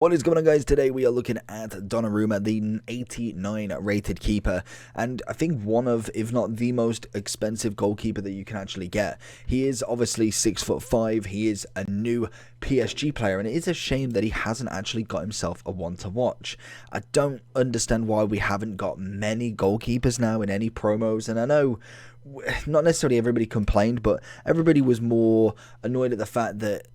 What is going on, guys? Today we are looking at Donnarumma, the 89 rated keeper, and I think one of, if not the most expensive goalkeeper that you can actually get. He is obviously 6'5", he is a new PSG player, and it is a shame that he hasn't actually got himself a one to watch. I don't understand why we haven't got many goalkeepers now in any promos, and I know not necessarily everybody complained, but everybody was more annoyed at the fact that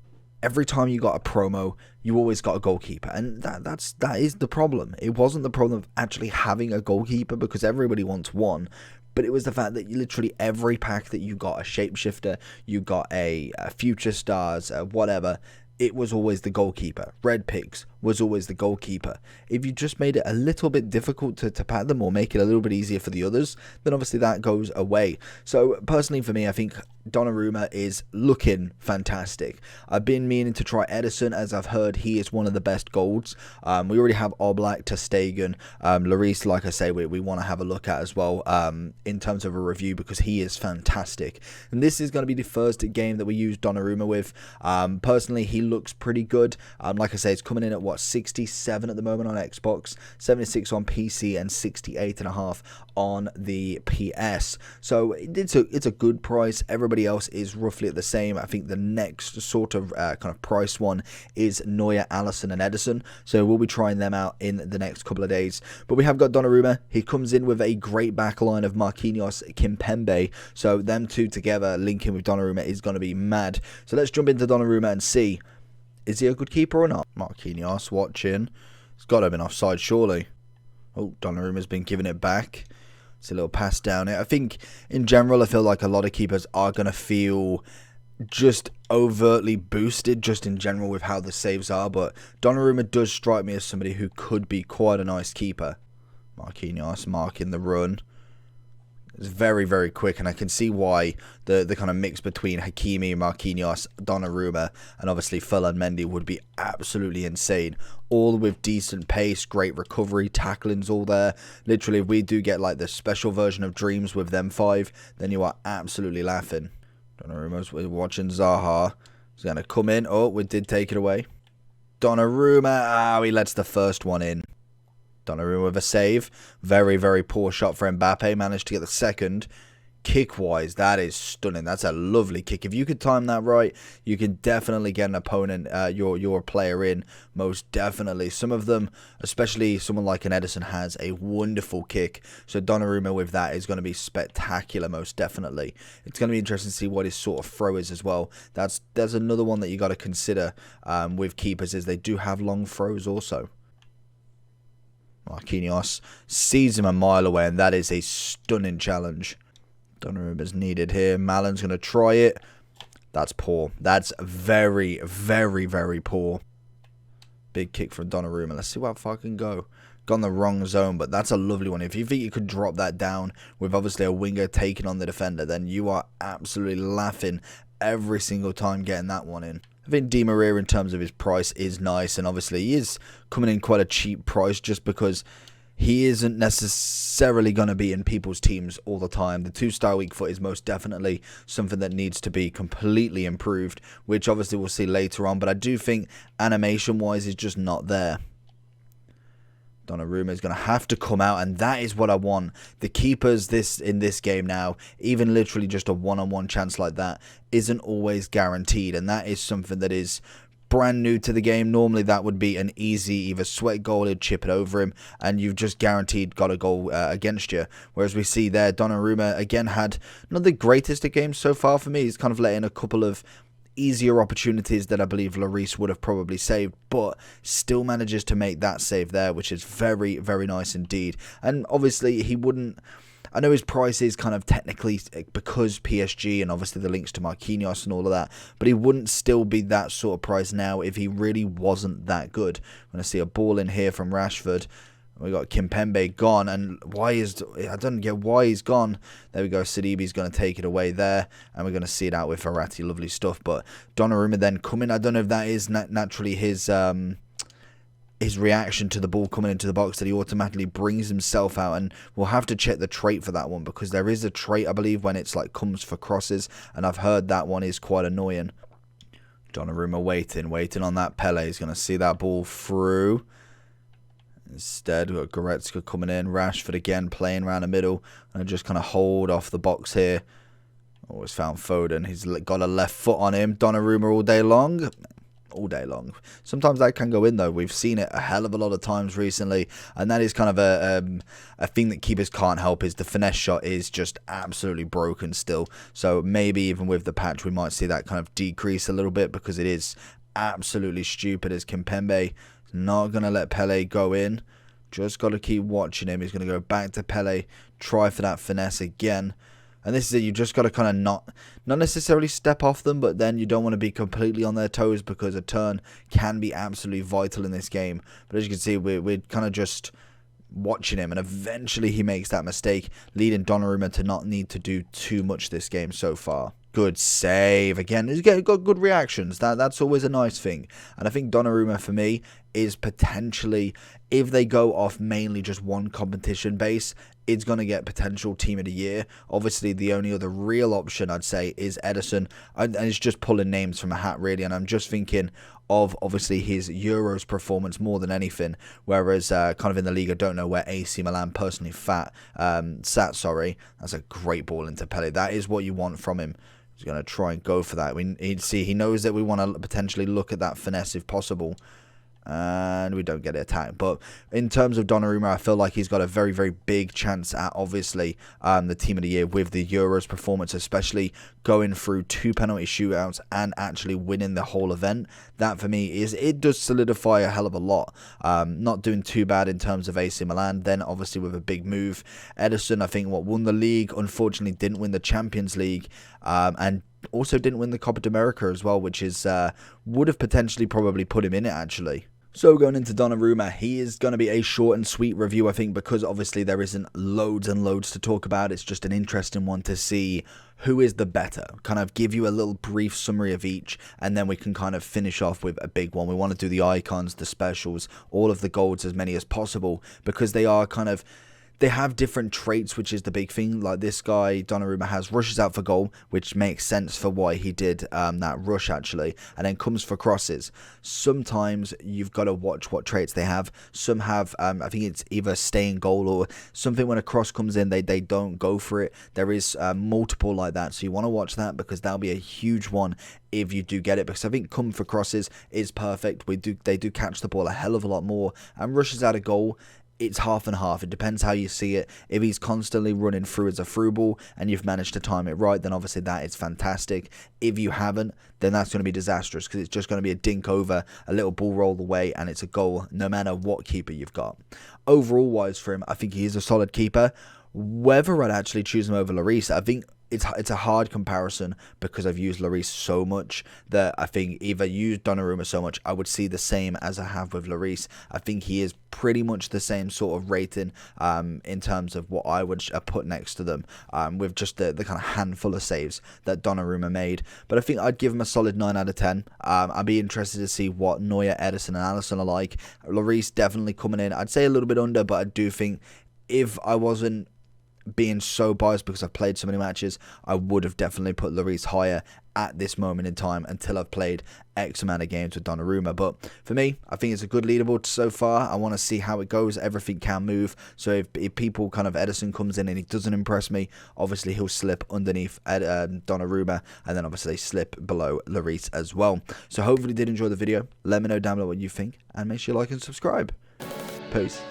every time you got a promo, you always got a goalkeeper, and that is the problem. It wasn't the problem of actually having a goalkeeper, because everybody wants one, but it was the fact that you literally every pack that you got a shapeshifter, you got a future stars, whatever. It was always the goalkeeper. Red picks was always the goalkeeper. If you just made it a little bit difficult to pack them, or make it a little bit easier for the others, then obviously that goes away. So personally for me, I think Donnarumma is looking fantastic. I've been meaning to try Edison, as I've heard he is one of the best golds. We already have Oblak, ter Stegen, Lloris, like I say, we want to have a look at as well in terms of a review, because he is fantastic. And this is going to be the first game that we use Donnarumma with. Personally, he looks pretty good. Like I say, it's coming in at what, 67 at the moment on Xbox, 76 on PC, and 68.5 on the PS. So it's a good price. Everybody else is roughly at the same. I think the next sort of kind of price one is Neuer, Alisson, and Edison. So we'll be trying them out in the next couple of days. But we have got Donnarumma. He comes in with a great backline of Marquinhos, Kimpembe. So them two together linking with Donnarumma is going to be mad. So let's jump into Donnarumma and see, is he a good keeper or not? Marquinhos watching. It's got to have been offside, surely. Oh, Donnarumma's been giving it back. It's a little pass down it. I think, in general, I feel like a lot of keepers are going to feel just overtly boosted, just in general, with how the saves are. But Donnarumma does strike me as somebody who could be quite a nice keeper. Marquinhos marking the run. It's very, very quick, and I can see why the kind of mix between Hakimi, Marquinhos, Donnarumma, and obviously Ferland Mendy would be absolutely insane. All with decent pace, great recovery, tackling's all there. Literally, if we do get like the special version of Dreams with them five, then you are absolutely laughing. Donnarumma's watching Zaha. He's going to come in. Oh, we did take it away. Donnarumma, he lets the first one in. Donnarumma with a save. Very, very poor shot for Mbappe. Managed to get the second. Kick-wise, that is stunning. That's a lovely kick. If you could time that right, you can definitely get an opponent, your player in. Most definitely. Some of them, especially someone like an Edison, has a wonderful kick. So Donnarumma with that is going to be spectacular, most definitely. It's going to be interesting to see what his sort of throw is as well. There's another one that you got to consider with keepers, is they do have long throws also. Marquinhos sees him a mile away, and that is a stunning challenge. Donnarumma's needed here. Malin's going to try it. That's poor. That's very, very, very poor. Big kick from Donnarumma. Let's see how far I can go. Gone the wrong zone, but that's a lovely one. If you think you could drop that down with obviously a winger taking on the defender, then you are absolutely laughing every single time getting that one in. I think Di Maria, in terms of his price, is nice, and obviously he is coming in quite a cheap price just because he isn't necessarily going to be in people's teams all the time. The 2-star weak foot is most definitely something that needs to be completely improved, which obviously we'll see later on, but I do think animation-wise is just not there. Donnarumma is going to have to come out, and that is what I want. The keepers in this game now, even literally just a one-on-one chance like that, isn't always guaranteed, and that is something that is brand new to the game. Normally that would be an easy either sweat goal, he'd chip it over him, and you've just guaranteed got a goal against you. Whereas we see there, Donnarumma again had not the greatest of games so far for me. He's kind of letting a couple of easier opportunities that I believe Lloris would have probably saved, but still manages to make that save there, which is very, very nice indeed. And obviously he wouldn't, I know his price is kind of technically because PSG and obviously the links to Marquinhos and all of that, but he wouldn't still be that sort of price now if he really wasn't that good. I'm going to see a ball in here from Rashford. We got Kimpembe gone, and I don't get why he's gone. There we go. Sidibe's going to take it away there, and we're going to see it out with Verratti. Lovely stuff. But Donnarumma then coming. I don't know if that is naturally his reaction to the ball coming into the box, that he automatically brings himself out, and we'll have to check the trait for that one, because there is a trait, I believe, when it's like comes for crosses, and I've heard that one is quite annoying. Donnarumma waiting on that. Pele is going to see that ball through. Instead, we've got Goretzka coming in. Rashford again playing around the middle. And just kind of hold off the box here. Always found Foden. He's got a left foot on him. Donnarumma all day long. All day long. Sometimes that can go in though. We've seen it a hell of a lot of times recently, and that is kind of a thing that keepers can't help, is the finesse shot is just absolutely broken still. So maybe even with the patch we might see that kind of decrease a little bit, because it is absolutely stupid as Kimpembe is not going to let Pele go in. Just got to keep watching him. He's going to go back to Pele, try for that finesse again. And this is it, you just got to kind of not necessarily step off them, but then you don't want to be completely on their toes, because a turn can be absolutely vital in this game. But as you can see, we're kind of just watching him, and eventually he makes that mistake, leading Donnarumma to not need to do too much this game so far. Good save. Again, he's got good reactions. That's always a nice thing. And I think Donnarumma, for me, is potentially, if they go off mainly just one competition base, it's going to get potential team of the year. Obviously, the only other real option, I'd say, is Ederson. And it's just pulling names from a hat, really. And I'm just thinking of, obviously, his Euros performance more than anything. Whereas, kind of in the league, I don't know where AC Milan personally sat. Sorry. That's a great ball into Pele. That is what you want from him. He's going to try and go for that. He knows that we want to potentially look at that finesse if possible. And we don't get it attacked. But in terms of Donnarumma, I feel like he's got a very, very big chance at, obviously, the team of the year with the Euros performance, especially going through 2 penalty shootouts and actually winning the whole event. That, for me, it does solidify a hell of a lot. Not doing too bad in terms of AC Milan. Then, obviously, with a big move. Ederson, I think, won the league. Unfortunately, didn't win the Champions League. And also didn't win the Copa de America as well, which is would have potentially probably put him in it, actually. So going into Donnarumma, he is going to be a short and sweet review, I think, because obviously there isn't loads and loads to talk about. It's just an interesting one to see who is the better. Kind of give you a little brief summary of each, and then we can kind of finish off with a big one. We want to do the icons, the specials, all of the golds, as many as possible, because they are kind of... They have different traits, which is the big thing. Like this guy, Donnarumma, has rushes out for goal, which makes sense for why he did that rush, actually. And then comes for crosses. Sometimes you've got to watch what traits they have. Some have, I think it's either stay in goal or something. When a cross comes in, they don't go for it. There is multiple like that. So you want to watch that, because that'll be a huge one if you do get it, because I think come for crosses is perfect. They do catch the ball a hell of a lot more, and rushes out a goal, it's half and half. It depends how you see it. If he's constantly running through as a through ball and you've managed to time it right, then obviously that is fantastic. If you haven't, then that's going to be disastrous, because it's just going to be a dink over, a little ball roll away, and it's a goal no matter what keeper you've got. Overall wise for him, I think he is a solid keeper. Whether I'd actually choose him over Lloris, I think it's a hard comparison, because I've used Lloris so much that I think if I used Donnarumma so much, I would see the same as I have with Lloris. I think he is pretty much the same sort of rating in terms of what I would put next to them, with just the kind of handful of saves that Donnarumma made. But I think I'd give him a solid 9 out of 10. I'd be interested to see what Neuer, Ederson and Alisson are like. Lloris definitely coming in, I'd say a little bit under, but I do think if I wasn't being so biased because I've played so many matches, I would have definitely put Lloris higher at this moment in time until I've played X amount of games with Donnarumma. But for me, I think it's a good leaderboard so far. I want to see how it goes. Everything can move. So if people kind of Ederson comes in and he doesn't impress me, obviously he'll slip underneath Donnarumma, and then obviously slip below Lloris as well. So hopefully you did enjoy the video. Let me know down below what you think, and make sure you like and subscribe. Peace.